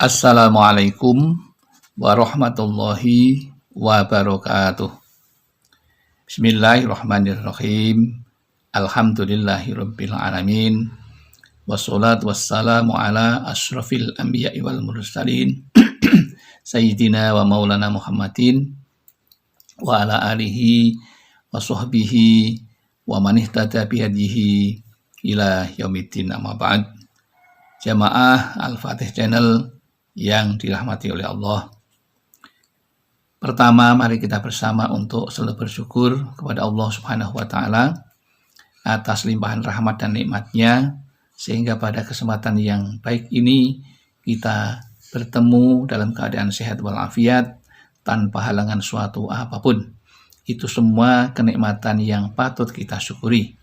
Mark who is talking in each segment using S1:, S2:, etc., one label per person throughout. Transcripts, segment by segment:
S1: Assalamualaikum warahmatullahi wabarakatuh. Bismillahirrahmanirrahim. Alhamdulillahirabbil alamin. Wassalatu wassalamu ala asyrafil anbiya'i wal mursalin. Sayyidina wa maulana Muhammadin wa ala alihi wa sahbihi wa man ihtada bihadihi ila yaumiddin, amma ba'd. Jamaah Al-Fatih Channel yang dirahmati oleh Allah. Pertama, mari kita bersama untuk selalu bersyukur kepada Allah Subhanahu wa Ta'ala atas limpahan rahmat dan nikmatnya, sehingga pada kesempatan yang baik ini kita bertemu dalam keadaan sehat walafiat tanpa halangan suatu apapun. Itu semua kenikmatan yang patut kita syukuri.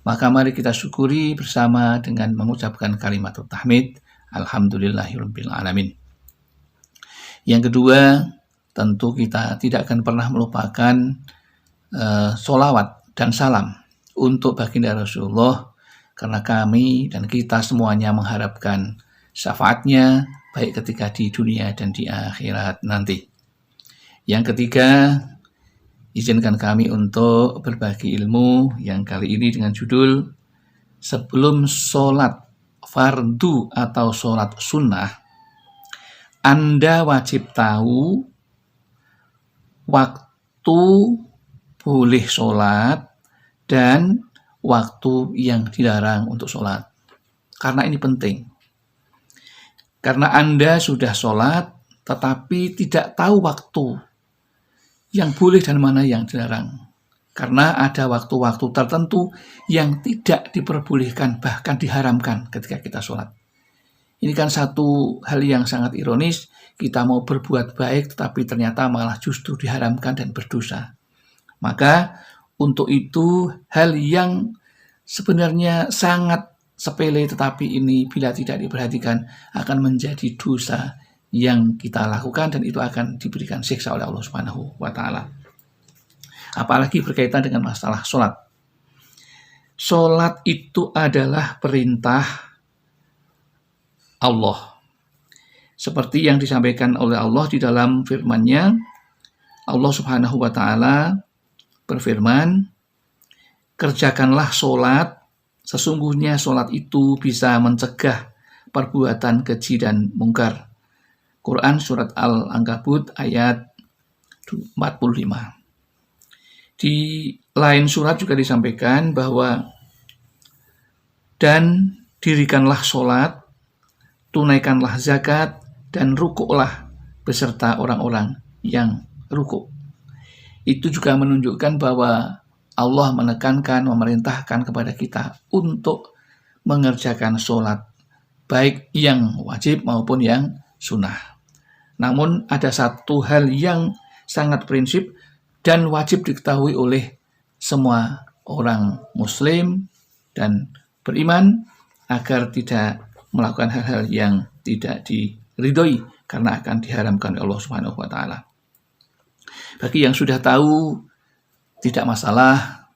S1: Maka mari kita syukuri bersama dengan mengucapkan kalimat tahmid, alhamdulillahirabbil alamin. Yang kedua, tentu kita tidak akan pernah melupakan sholawat dan salam untuk baginda Rasulullah, karena kami dan kita semuanya mengharapkan syafaatnya baik ketika di dunia dan di akhirat nanti. Yang ketiga, izinkan kami untuk berbagi ilmu yang kali ini dengan judul sebelum sholat fardu atau sholat sunnah, Anda wajib tahu waktu boleh sholat dan waktu yang dilarang untuk sholat. Karena ini penting. Karena Anda sudah sholat tetapi tidak tahu waktu yang boleh dan mana yang dilarang. Karena ada waktu-waktu tertentu yang tidak diperbolehkan, bahkan diharamkan ketika kita sholat. Ini kan satu hal yang sangat ironis, kita mau berbuat baik tetapi ternyata malah justru diharamkan dan berdosa. Maka untuk itu hal yang sebenarnya sangat sepele tetapi ini bila tidak diperhatikan akan menjadi dosa yang kita lakukan dan itu akan diberikan siksa oleh Allah Subhanahu wa Ta'ala. Apalagi berkaitan dengan masalah sholat. Sholat itu adalah perintah Allah. Seperti yang disampaikan oleh Allah di dalam firman-Nya, Allah Subhanahu wa Ta'ala berfirman, kerjakanlah sholat, sesungguhnya sholat itu bisa mencegah perbuatan keji dan mungkar. Quran surat Al-Ankabut ayat 45. Di lain surat juga disampaikan bahwa dan dirikanlah sholat, tunaikanlah zakat, dan rukuklah beserta orang-orang yang rukuk. Itu juga menunjukkan bahwa Allah menekankan, memerintahkan kepada kita untuk mengerjakan sholat, baik yang wajib maupun yang sunnah. Namun ada satu hal yang sangat prinsip dan wajib diketahui oleh semua orang muslim dan beriman agar tidak melakukan hal-hal yang tidak diridhoi karena akan diharamkan oleh Allah Subhanahu wa Ta'ala. Bagi yang sudah tahu tidak masalah,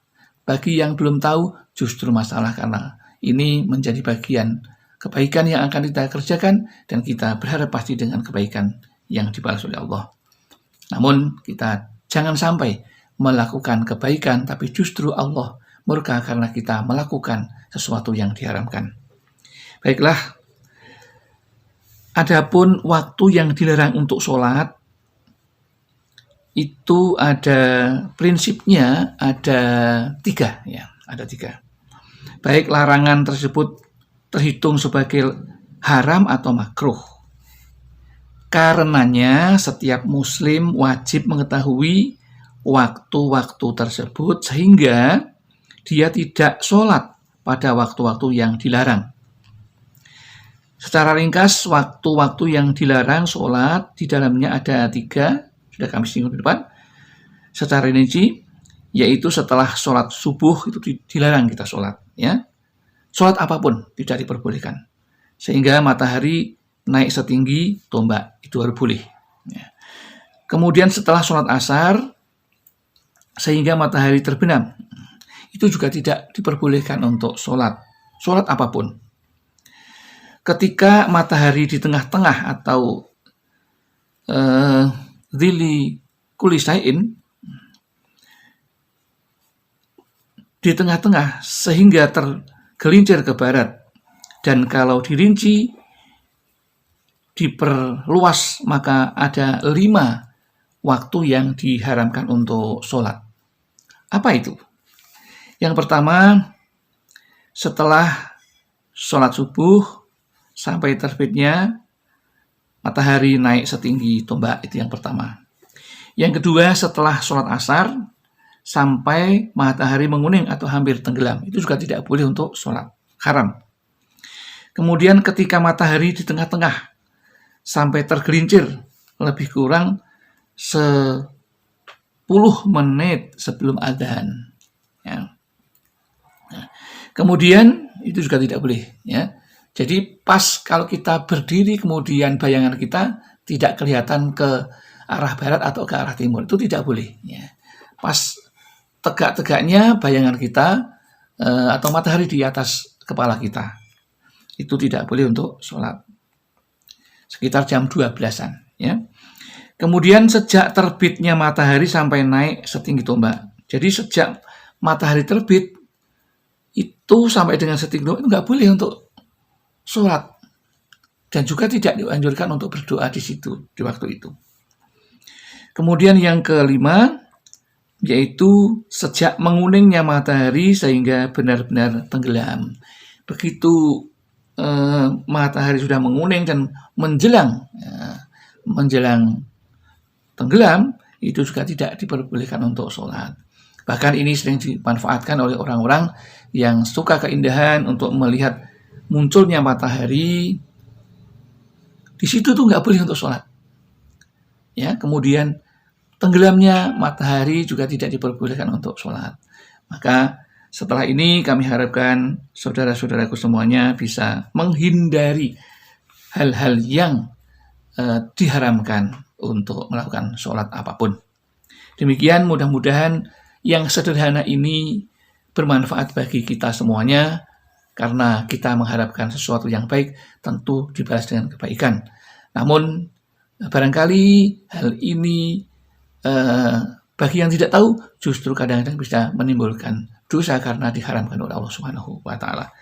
S1: bagi yang belum tahu justru masalah, karena ini menjadi bagian kebaikan yang akan kita kerjakan dan kita berharap pasti dengan kebaikan yang dibalas oleh Allah. Namun kita jangan sampai melakukan kebaikan tapi justru Allah murka karena kita melakukan sesuatu yang diharamkan. Baiklah, adapun waktu yang dilarang untuk sholat itu ada prinsipnya ada tiga. Baik larangan tersebut terhitung sebagai haram atau makruh. Karenanya setiap muslim wajib mengetahui waktu-waktu tersebut sehingga dia tidak sholat pada waktu-waktu yang dilarang. Secara ringkas, waktu-waktu yang dilarang sholat di dalamnya ada tiga, sudah kami singgung di depan. Secara rinci, yaitu setelah sholat subuh itu dilarang kita sholat. Ya. Sholat apapun tidak diperbolehkan. Sehingga matahari naik setinggi tombak, itu harus boleh. Ya. Kemudian setelah sholat asar, sehingga matahari terbenam, itu juga tidak diperbolehkan untuk sholat apapun. ketika matahari di tengah-tengah atau dhilli kulli syai'in, di tengah-tengah sehingga tergelincir ke barat, dan kalau dirinci diperluas maka ada 5 waktu yang diharamkan untuk sholat. Apa itu? Yang pertama, setelah sholat subuh sampai terbitnya matahari naik setinggi tombak, itu yang pertama. Yang kedua, setelah sholat asar sampai matahari menguning atau hampir tenggelam, itu juga tidak boleh untuk sholat, haram. Kemudian ketika matahari di tengah-tengah sampai tergelincir lebih kurang 10 menit sebelum adzan. Ya. Nah, kemudian itu juga tidak boleh. Ya. Jadi pas kalau kita berdiri kemudian bayangan kita tidak kelihatan ke arah barat atau ke arah timur, itu tidak boleh. Ya. Pas tegak-tegaknya bayangan kita atau matahari di atas kepala kita, itu tidak boleh untuk sholat. Sekitar jam 12-an. Ya. Kemudian sejak terbitnya matahari sampai naik setinggi tombak. Jadi sejak matahari terbit itu sampai dengan setinggi tombak itu nggak boleh untuk sholat. Dan juga tidak dianjurkan untuk berdoa di situ, di waktu itu. Kemudian yang kelima, yaitu sejak menguningnya matahari sehingga benar-benar tenggelam. Begitu matahari sudah menguning dan menjelang tenggelam, itu juga tidak diperbolehkan untuk sholat. Bahkan ini sering dimanfaatkan oleh orang-orang yang suka keindahan untuk melihat munculnya matahari. Di situ tuh nggak boleh untuk sholat. Ya, kemudian tenggelamnya matahari juga tidak diperbolehkan untuk sholat. Maka setelah ini kami harapkan saudara-saudaraku semuanya bisa menghindari hal-hal yang diharamkan untuk melakukan sholat apapun. Demikian, mudah-mudahan yang sederhana ini bermanfaat bagi kita semuanya, karena kita mengharapkan sesuatu yang baik tentu dibalas dengan kebaikan. Namun barangkali hal ini bagi yang tidak tahu justru kadang-kadang bisa menimbulkan dosa karena diharamkan oleh Allah Subhanahu wa Ta'ala.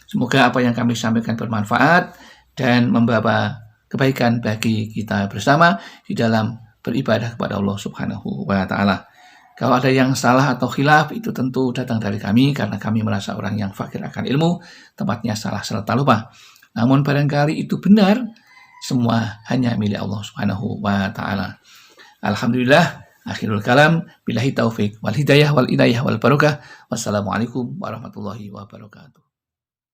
S1: Semoga apa yang kami sampaikan bermanfaat dan membawa kebaikan bagi kita bersama di dalam beribadah kepada Allah Subhanahu wa Ta'ala. Kalau ada yang salah atau khilaf, itu tentu datang dari kami karena kami merasa orang yang fakir akan ilmu, tempatnya salah serta lupa. Namun barangkali itu benar, semua hanya milik Allah Subhanahu wa Ta'ala. Alhamdulillah, akhirul kalam, billahi taufik wal hidayah wal inayah wal barakah. Wassalamualaikum warahmatullahi wabarakatuh.